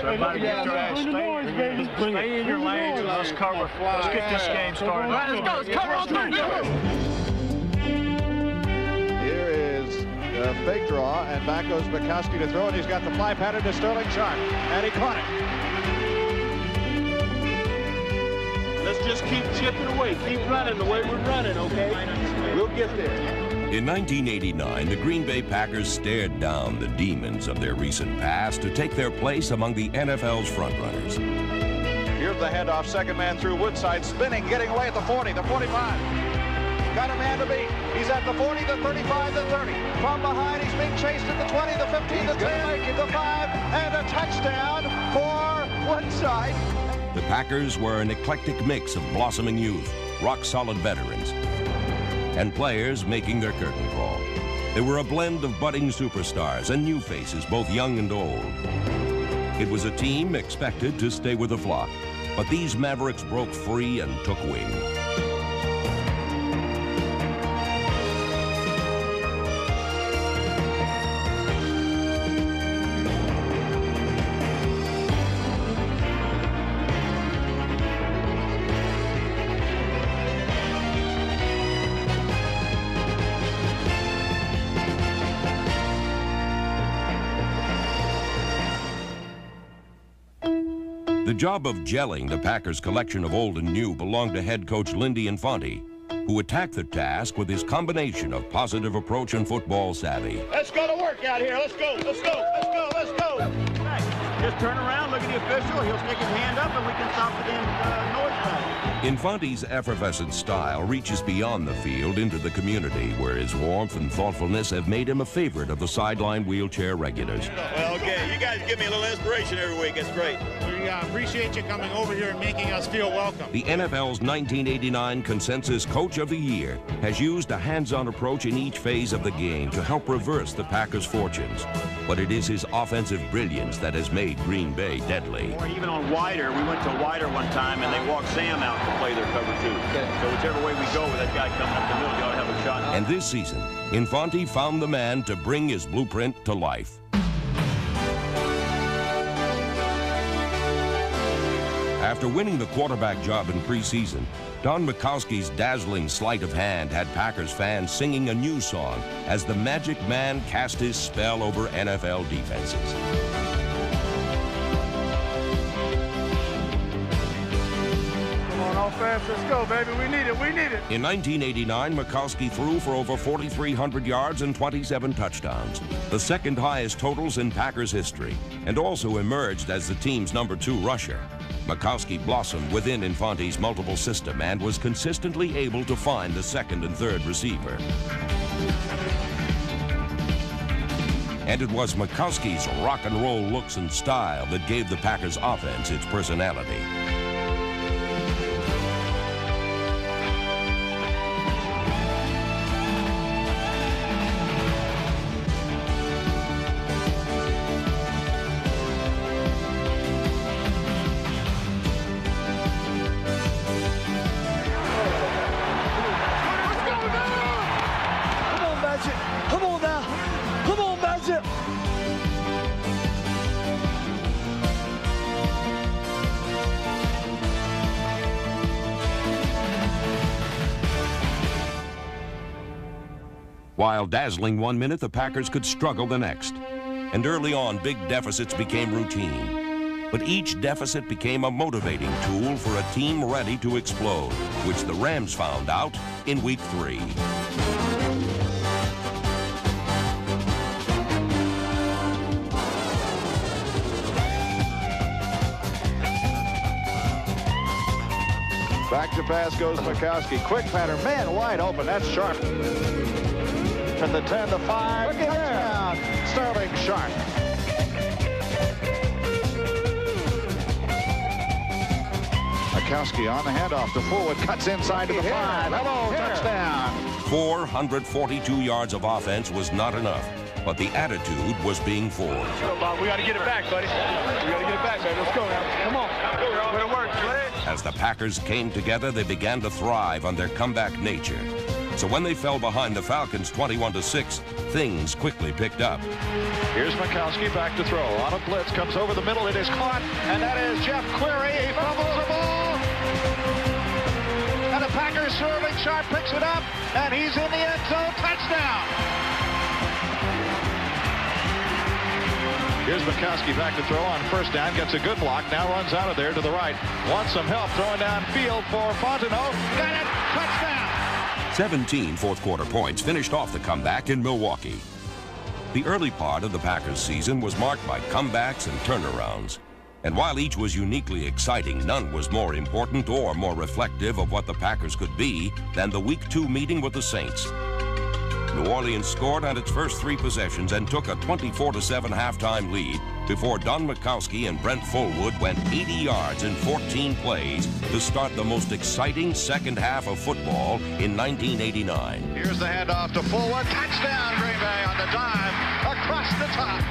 Everybody get your ass. Stay in your lane and let's cover. Let's get this game started. All right, let's go. Let's cover on three. Here is the fake draw, and back goes Bukowski to throw, and he's got the fly pattern to Sterling Sharp, and he caught it. Let's just keep chipping away. Keep running the way we're running, okay? We'll get there. In 1989, the Green Bay Packers stared down the demons of their recent past to take their place among the NFL's frontrunners. Here's the handoff, second man through, Woodside spinning, getting away at the 40, the 45. Got a man to beat. He's at the 40, the 35, the 30. From behind, he's being chased at the 20, the 15, the 10, the 5, and a touchdown for Woodside. The Packers were an eclectic mix of blossoming youth, rock-solid veterans, and players making their curtain call. They were a blend of budding superstars and new faces, both young and old. It was a team expected to stay with the flock, but these Mavericks broke free and took wing. The job of gelling the Packers' collection of old and new belonged to head coach Lindy Infante, who attacked the task with his combination of positive approach and football savvy. Let's go to work out here. Let's go. Let's go. Let's go. Let's go. Just turn around, look at the official. He'll stick his hand up, and we can stop the noise battle. Infante's effervescent style reaches beyond the field into the community, where his warmth and thoughtfulness have made him a favorite of the sideline wheelchair regulars. Well, okay, you guys give me a little inspiration every week. It's great. We appreciate you coming over here and making us feel welcome. The NFL's 1989 Consensus Coach of the Year has used a hands-on approach in each phase of the game to help reverse the Packers' fortunes. But it is his offensive brilliance that has made Green Bay deadly. Or even on wider, we went to wider one time and they walked Sam out to play their cover two. So whichever way we go with that guy coming up the middle, you ought to have a shot. And this season, Infante found the man to bring his blueprint to life. After winning the quarterback job in preseason, Don Mikowski's dazzling sleight of hand had Packers fans singing a new song as the Magic Man cast his spell over NFL defenses. Come on, all fast. Let's go, baby. We need it. We need it. In 1989, Mikowski threw for over 4,300 yards and 27 touchdowns, the second highest totals in Packers history, and also emerged as the team's #2 rusher. Mikowski blossomed within Infante's multiple system and was consistently able to find the second and third receiver. And it was Mikowski's rock and roll looks and style that gave the Packers offense its personality. While dazzling one minute, the Packers could struggle the next. And early on, big deficits became routine. But each deficit became a motivating tool for a team ready to explode, which the Rams found out in Week 3. Back to pass goes Mikowski. Quick pattern, man wide open. That's Sharp. From the 10, the 5, touchdown, Sterling Sharp. Mikowski on the handoff to Fullwood, cuts inside to the 5. Hello, touchdown. 442 yards of offense was not enough, but the attitude was being forged. We got to get it back, buddy. We got to get it back, baby. Let's go now. Come on. Way to work, Sled. As the Packers came together, they began to thrive on their comeback nature. So when they fell behind the Falcons 21-6, things quickly picked up. Here's Mikowski back to throw. On a blitz, comes over the middle. It is caught, and that is Jeff Query. He fumbles the ball. And the Packers serving. Sharp picks it up, and he's in the end zone. Touchdown. Here's Mikowski back to throw on first down. Gets a good block. Now runs out of there to the right. Wants some help throwing downfield for Fontenot. Got it. Touchdown. 17 fourth-quarter points finished off the comeback in Milwaukee. The early part of the Packers' season was marked by comebacks and turnarounds. And while each was uniquely exciting, none was more important or more reflective of what the Packers could be than the Week 2 meeting with the Saints. New Orleans scored on its first 3 possessions and took a 24-7 halftime lead before Don Mikowski and Brent Fullwood went 80 yards in 14 plays to start the most exciting second half of football in 1989. Here's the handoff to Fullwood. Touchdown, Green Bay on the dive across the top.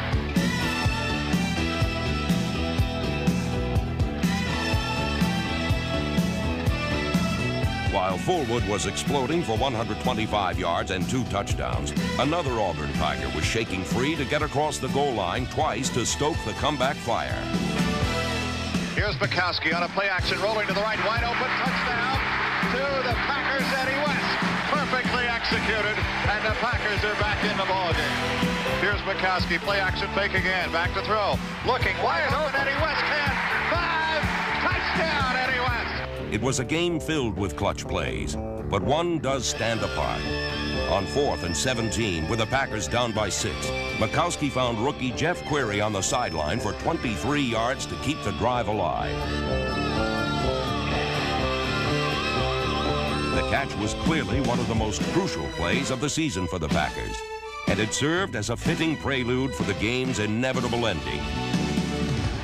While Fullwood was exploding for 125 yards and 2 touchdowns, another Auburn Tiger was shaking free to get across the goal line twice to stoke the comeback fire. Here's Mikowski on a play action, rolling to the right, wide open, touchdown to the Packers, Eddie West. Perfectly executed, and the Packers are back in the ballgame. Here's Mikowski, play action, fake again, back to throw. Looking wide open, Eddie West can. 5, touchdown, Eddie West. It was a game filled with clutch plays, but one does stand apart. On 4th and 17, with the Packers down by 6, Mikowski found rookie Jeff Query on the sideline for 23 yards to keep the drive alive. The catch was clearly one of the most crucial plays of the season for the Packers, and it served as a fitting prelude for the game's inevitable ending.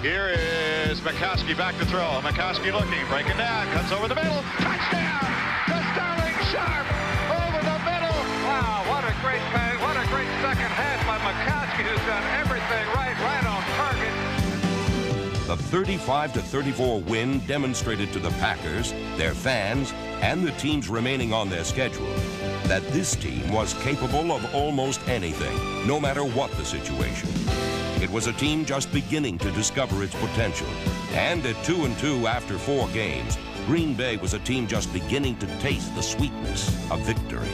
Here is Mikowski back to throw. Mikowski looking, breaking down, cuts over the middle. Touchdown to Sterling Sharp over the middle. Wow, what a great pass. What a great second half by Mikowski, who's done everything right on target. The 35-34 win demonstrated to the Packers, their fans, and the teams remaining on their schedule that this team was capable of almost anything, no matter what the situation. It was a team just beginning to discover its potential. And at 2-2 after 4 games, Green Bay was a team just beginning to taste the sweetness of victory.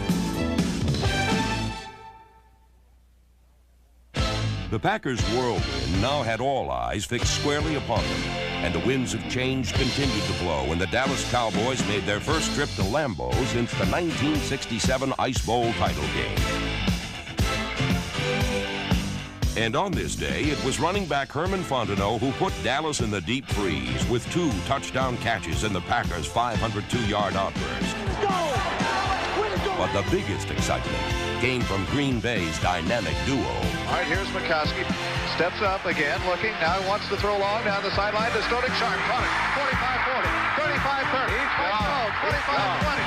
The Packers' whirlwind now had all eyes fixed squarely upon them, and the winds of change continued to blow when the Dallas Cowboys made their first trip to Lambeau since the 1967 Ice Bowl title game. And on this day, it was running back Herman Fontenot who put Dallas in the deep freeze with 2 touchdown catches in the Packers' 502-yard outburst. But the biggest excitement came from Green Bay's dynamic duo. All right, here's Mikowski. Steps up again, looking. Now he wants to throw long down the sideline to Sterling Sharp. Caught it. 45-40, 35-30, 12, 25-20.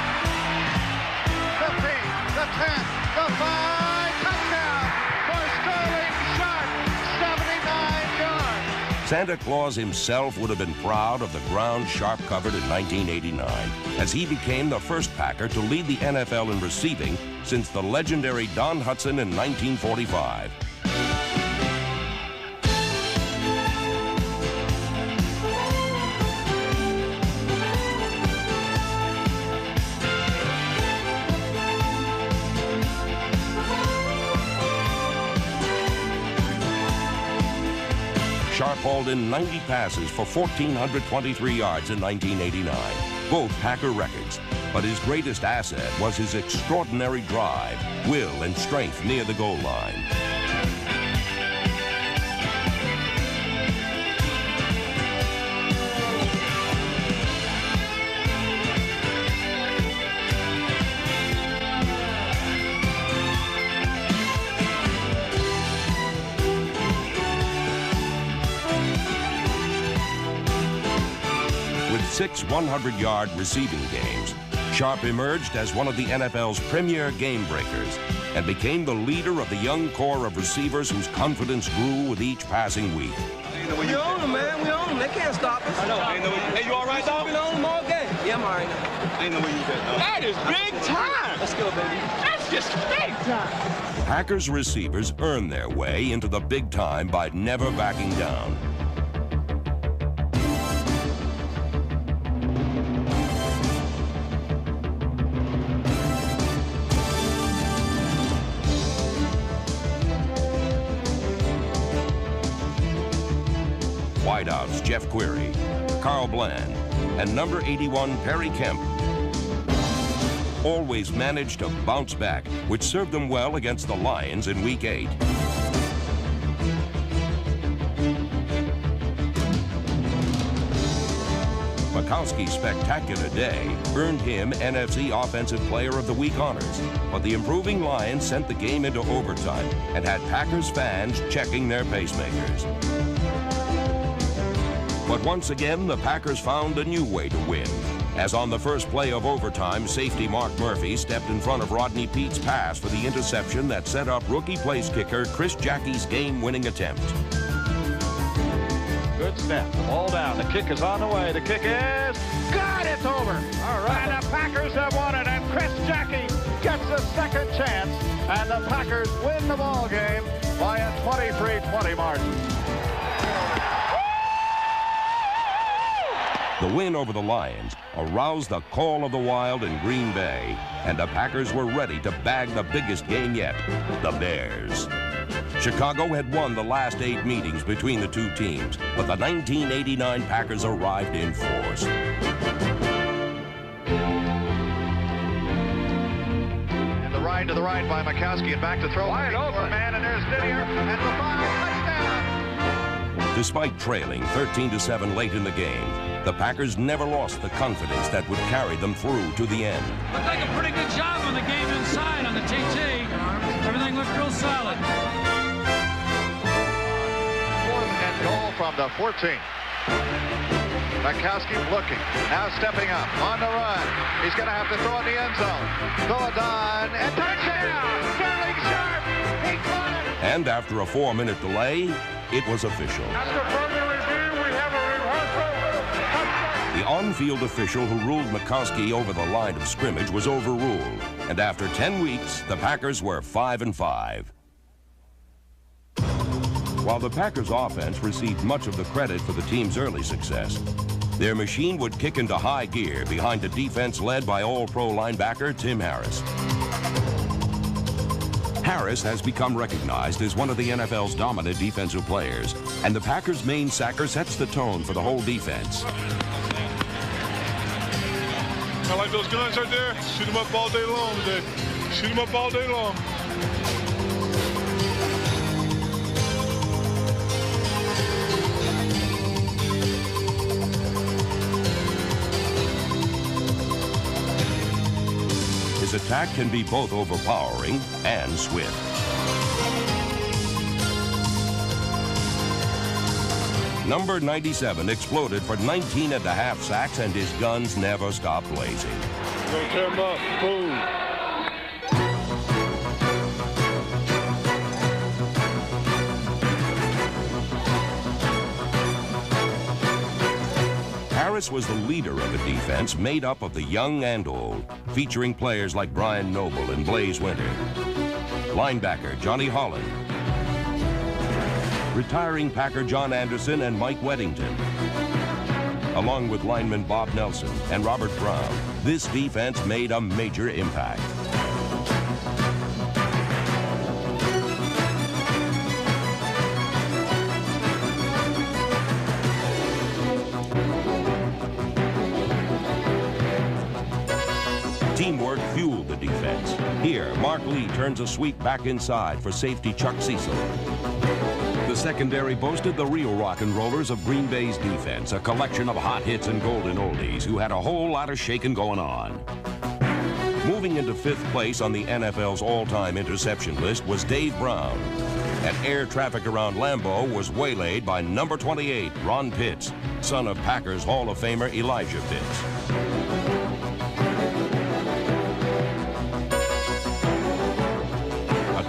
15, the 10, the 5, touchdown for Sterling Sharp, 79 yards. Santa Claus himself would have been proud of the ground Sharp covered in 1989, as he became the first Packer to lead the NFL in receiving since the legendary Don Hutson in 1945. Sharp hauled in 90 passes for 1,423 yards in 1989, both Packer records. But his greatest asset was his extraordinary drive, will, and strength near the goal line. With 6 100-yard receiving games, Sharp emerged as one of the NFL's premier game breakers and became the leader of the young core of receivers whose confidence grew with each passing week. We own them, man. We own them. They can't stop us. I know. Hey, you all right, dog? We own them all game. Yeah, I'm all right. I ain't know where you at. That is big time. Let's go, baby. That's just big time. Packers receivers earned their way into the big time by never backing down. Wideouts Jeff Query, Carl Bland, and number 81 Perry Kemp always managed to bounce back, which served them well against the Lions in Week 8. Mikowski's spectacular day earned him NFC Offensive Player of the Week honors, but the improving Lions sent the game into overtime and had Packers fans checking their pacemakers. But once again, the Packers found a new way to win, as on the first play of overtime, safety Mark Murphy stepped in front of Rodney Peete's pass for the interception that set up rookie place kicker Chris Jackie's game-winning attempt. Good snap. The ball down. The kick is on the way. The kick is good. It's over. All right. And the Packers have won it. And Chris Jackie gets a second chance. And the Packers win the ball game by a 23-20 margin. The win over the Lions aroused the call of the Wild in Green Bay, and the Packers were ready to bag the biggest game yet, the Bears. Chicago had won the last 8 meetings between the two teams, but the 1989 Packers arrived in force. And the ride to the right by Mikowski, and back to throw. Wide open, man, and there's Didier, and the final touchdown. Despite trailing 13-7 late in the game, the Packers never lost the confidence that would carry them through to the end. Looked like a pretty good job on the game inside on the TT. Everything looked real solid. 4th and goal from the 14. Mikowski looking, now stepping up, on the run. He's going to have to throw in the end zone. Throw it on, and touchdown! Sterling Sharp! He caught it! And after a 4-minute delay, it was official. After further review, we have a reversal. The on-field official who ruled Mikowski over the line of scrimmage was overruled, and after 10 weeks, the Packers were 5-5. While the Packers offense received much of the credit for the team's early success, their machine would kick into high gear behind a defense led by All-Pro linebacker Tim Harris. Harris has become recognized as one of the NFL's dominant defensive players, and the Packers' main sacker sets the tone for the whole defense. I like those guns right there. Shoot them up all day long today. Shoot them up all day long. His attack can be both overpowering and swift. Number 97 exploded for 19.5 sacks, and his guns never stopped blazing. Go tear him up. Boom. Harris was the leader of a defense made up of the young and old, featuring players like Brian Noble and Blaze Winter, linebacker Johnny Holland, retiring Packer John Anderson and Mike Weddington, along with lineman Bob Nelson and Robert Brown. This defense made a major impact. Teamwork fueled the defense. Here, Mark Lee turns a sweep back inside for safety Chuck Cecil. The secondary boasted the real rock and rollers of Green Bay's defense, a collection of hot hits and golden oldies who had a whole lot of shaking going on. Moving into 5th place on the NFL's all-time interception list was Dave Brown. And air traffic around Lambeau was waylaid by number 28, Ron Pitts, son of Packers Hall of Famer Elijah Pitts.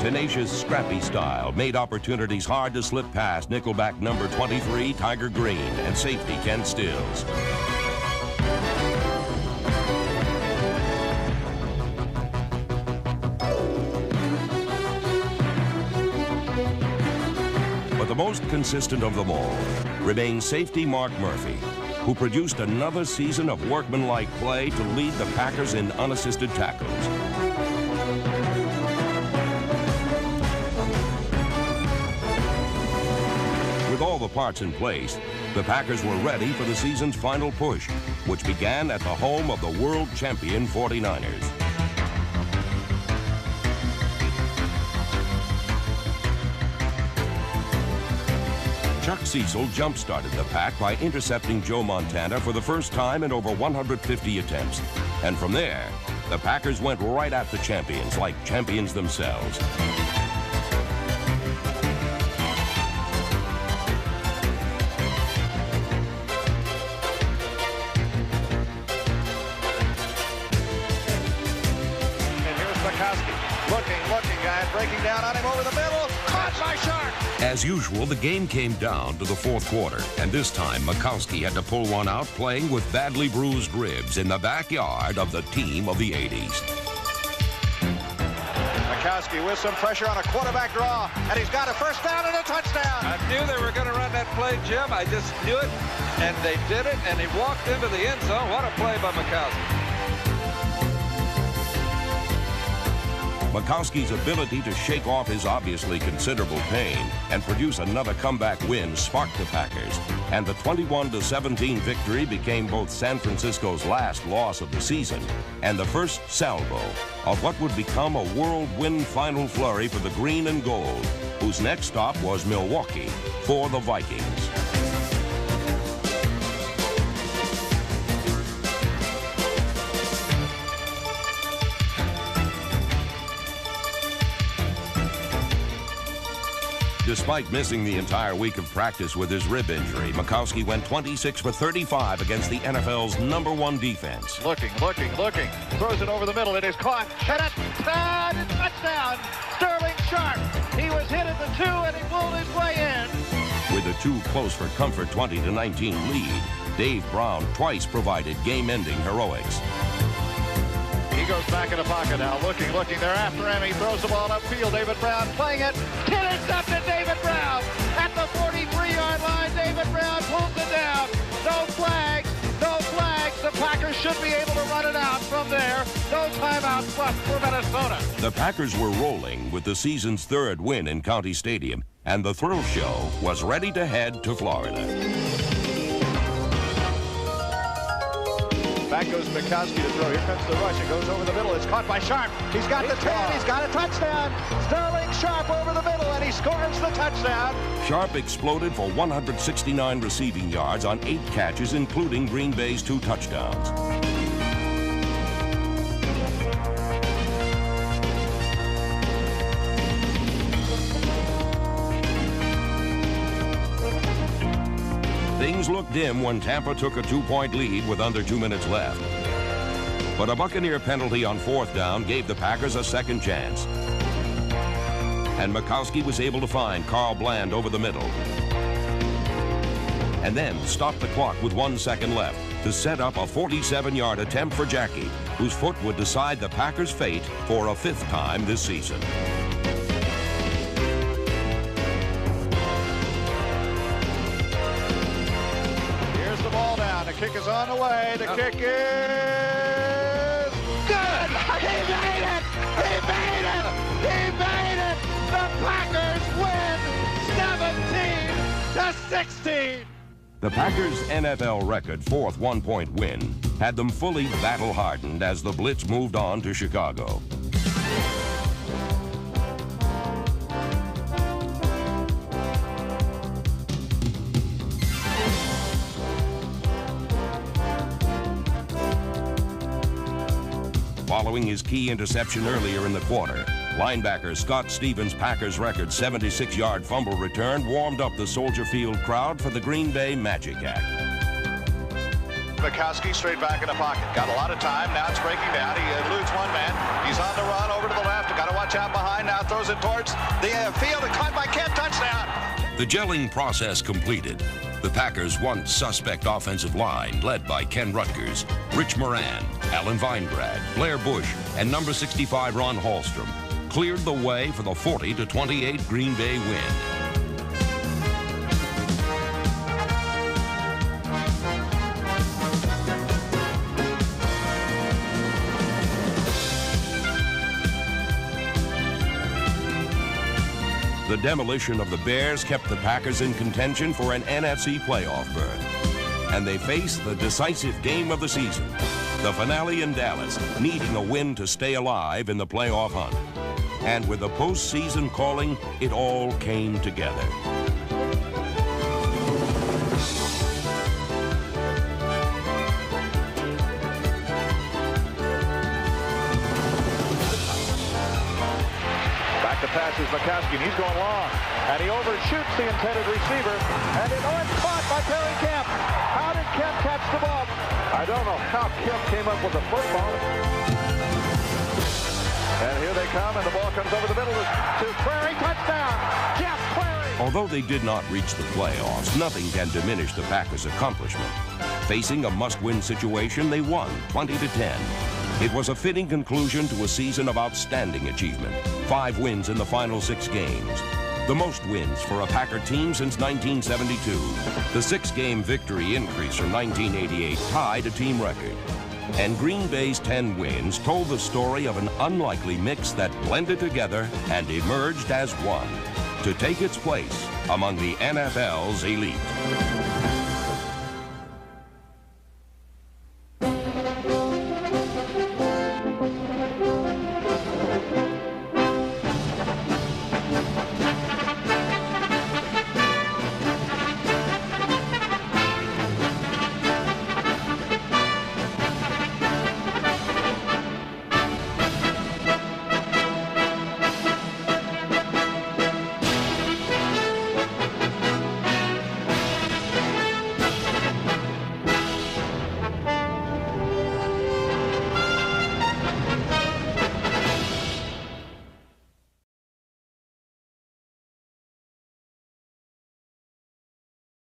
Tenacious, scrappy style made opportunities hard to slip past nickelback number 23, Tiger Green, and safety Ken Stills. But the most consistent of them all remains safety Mark Murphy, who produced another season of workmanlike play to lead the Packers in unassisted tackles. With all the parts in place, the Packers were ready for the season's final push, which began at the home of the world champion 49ers. Chuck Cecil jump-started the Pack by intercepting Joe Montana for the first time in over 150 attempts. And from there, the Packers went right at the champions like champions themselves. Looking, guy breaking down on him over the middle. Caught by Sharp. As usual, the game came down to the fourth quarter, and this time Mikowski had to pull one out playing with badly bruised ribs in the backyard of the team of the 80s. Mikowski with some pressure on a quarterback draw, and he's got a first down and a touchdown. I knew they were going to run that play, Jim. I just knew it, and they did it, and he walked into the end zone. What a play by Mikowski. Mikowski's ability to shake off his obviously considerable pain and produce another comeback win sparked the Packers, and the 21-17 victory became both San Francisco's last loss of the season and the first salvo of what would become a whirlwind final flurry for the green and gold, whose next stop was Milwaukee for the Vikings. Despite missing the entire week of practice with his rib injury, Mikowski went 26 for 35 against the NFL's #1 defense. Looking. Throws it over the middle. It is caught. And a touchdown. Sterling Sharp. He was hit at the 2, and he pulled his way in. With a too close for comfort 20-19 lead, Dave Brown twice provided game-ending heroics. He goes back in the pocket now, looking. They're after him. He throws the ball upfield. David Brown playing it. Intercepted David Brown. At the 43-yard line, David Brown pulls it down. No flags. The Packers should be able to run it out from there. No timeouts left for Minnesota. The Packers were rolling with the season's third win in County Stadium, and the thrill show was ready to head to Florida. Back goes Mikowski to throw. Here comes the rush. It goes over the middle. It's caught by Sharp. He's got the 10. He's got a touchdown. Sterling Sharp over the middle, and he scores the touchdown. Sharp exploded for 169 receiving yards on 8 catches, including Green Bay's 2 touchdowns. Things looked dim when Tampa took a 2-point lead with under 2 minutes left. But a Buccaneer penalty on 4th down gave the Packers a second chance. And Mikowski was able to find Carl Bland over the middle. And then stop the clock with 1 second left to set up a 47-yard attempt for Jackie, whose foot would decide the Packers' fate for a 5th time this season. The kick is on the way. The kick is good. He made it. The Packers win 17-16. The Packers' NFL record 4th 1-point win had them fully battle-hardened as the blitz moved on to Chicago. Following his key interception earlier in the quarter, linebacker Scott Stevens' Packers' record 76-yard fumble return warmed up the Soldier Field crowd for the Green Bay Magic Act. Mikowski straight back in the pocket. Got a lot of time. Now it's breaking down. He eludes one man. He's on the run over to the left. Got to watch out behind. Now throws it towards the field and caught by Kent. Touchdown. The gelling process completed. The Packers' once suspect offensive line, led by Ken Rutgers, Rich Moran, Alan Weingrad, Blair Bush, and number 65 Ron Hallstrom, cleared the way for the 40-28 Green Bay win. The demolition of the Bears kept the Packers in contention for an NFC playoff berth. And they face the decisive game of the season, the finale in Dallas, needing a win to stay alive in the playoff hunt. And with the postseason calling, it all came together. Passes McCaskey, and he's going long, and he overshoots the intended receiver, and it's caught by Perry Kemp. How did Kemp catch the ball? I don't know how Kemp came up with the football. And here they come, and the ball comes over the middle to Clary. Touchdown, Jeff Clary. Although they did not reach the playoffs, nothing can diminish the Packers' accomplishment. Facing a must-win situation, they won 20-10. It was a fitting conclusion to a season of outstanding achievement. 5 wins in the final 6 games. The most wins for a Packer team since 1972. The 6-game victory increase from 1988 tied a team record. And Green Bay's 10 wins told the story of an unlikely mix that blended together and emerged as one to take its place among the NFL's elite.